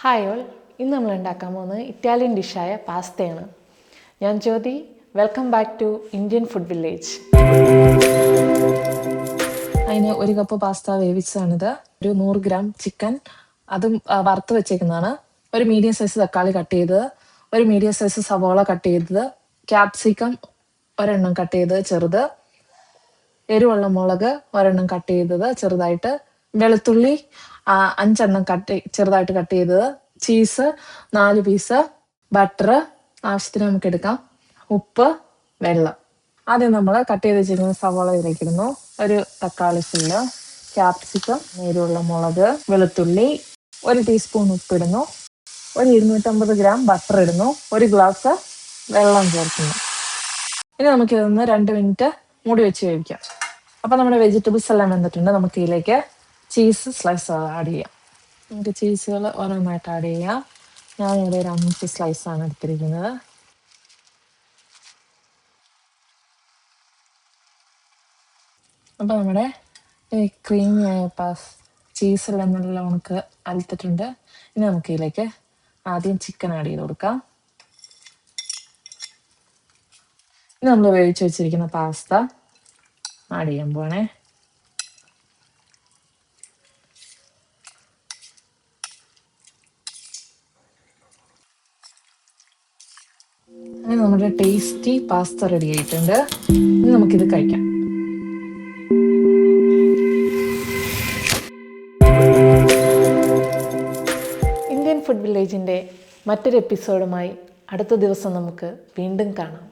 Hi all, ഇന്ന് നമ്മൾ ഉണ്ടാക്കാൻ പോകുന്നത് ഇറ്റാലിയൻ ഡിഷായ പാസ്തയാണ്. ഞാൻ Jyothi. Welcome back to Indian food village. അതിന് 1 കപ്പ് പാസ്ത വേവിച്ചതാണിത്. ഒരു 100 ഗ്രാം ചിക്കൻ, അതും വറുത്ത് വെച്ചേക്കുന്നതാണ്. ഒരു മീഡിയം സൈസ് തക്കാളി കട്ട് ചെയ്തത്, ഒരു മീഡിയം സൈസ് സവോള കട്ട് ചെയ്തത്, ക്യാപ്സിക്കം ഒരെണ്ണം കട്ട് ചെയ്തത് ചെറുത്, എരിവുള്ള മുളക് ഒരെണ്ണം കട്ട് ചെയ്തത് ചെറുതായിട്ട്, വെളുത്തുള്ളി 5 എണ്ണം ചെറുതായിട്ട് കട്ട് ചെയ്തത്, ചീസ് 4 പീസ്, ബട്ടർ ആവശ്യത്തിന് നമുക്ക് എടുക്കാം, ഉപ്പ്, വെള്ളം. ആദ്യം നമ്മൾ കട്ട് ചെയ്ത് വെച്ചിരിക്കുന്ന സവോള ഇതിലേക്ക് ഇടുന്നു, ഒരു തക്കാളി ഫുള്ള്, ക്യാപ്സിക്കം, എരിവുള്ള മുളക്, വെളുത്തുള്ളി, 1 ടീസ്പൂൺ ഉപ്പിടുന്നു, ഒരു 250 ഗ്രാം ബട്ടർ ഇടുന്നു, 1 ഗ്ലാസ് വെള്ളം ചേർക്കുന്നു. ഇനി നമുക്കിതൊന്ന് 2 മിനിറ്റ് മൂടി വെച്ച് വേവിക്കാം. അപ്പം നമ്മുടെ വെജിറ്റബിൾസ് എല്ലാം വെന്തിട്ടുണ്ട്. നമുക്ക് ഇതിലേക്ക് ചീസ് സ്ലൈസ് ആഡ് ചെയ്യാം. നമുക്ക് ചീസുകൾ ഓരോന്നായിട്ട് ആഡ് ചെയ്യാം. ഞാനിവിടെ ഒരു 5 സ്ലൈസാണ് എടുത്തിരിക്കുന്നത്. അപ്പോൾ നമ്മുടെ ക്രീമിയായ ചീസെല്ലാം നല്ല നമുക്ക് അലുത്തിട്ടുണ്ട്. ഇനി നമുക്ക് ഇതിലേക്ക് ആദ്യം ചിക്കൻ ആഡ് ചെയ്ത് കൊടുക്കാം. ഇനി നമ്മൾ വേവിച്ച് വെച്ചിരിക്കുന്ന പാസ്ത ആഡ് ചെയ്യാൻ പോവാണേ. അങ്ങനെ നമ്മുടെ ടേസ്റ്റി പാസ്ത റെഡി ആയിട്ടുണ്ട്. ഇനി നമുക്കിത് കഴിക്കാം. ഇന്ത്യൻ ഫുഡ് വില്ലേജിൻ്റെ മറ്റൊരു എപ്പിസോഡുമായി അടുത്ത ദിവസം നമുക്ക് വീണ്ടും കാണാം.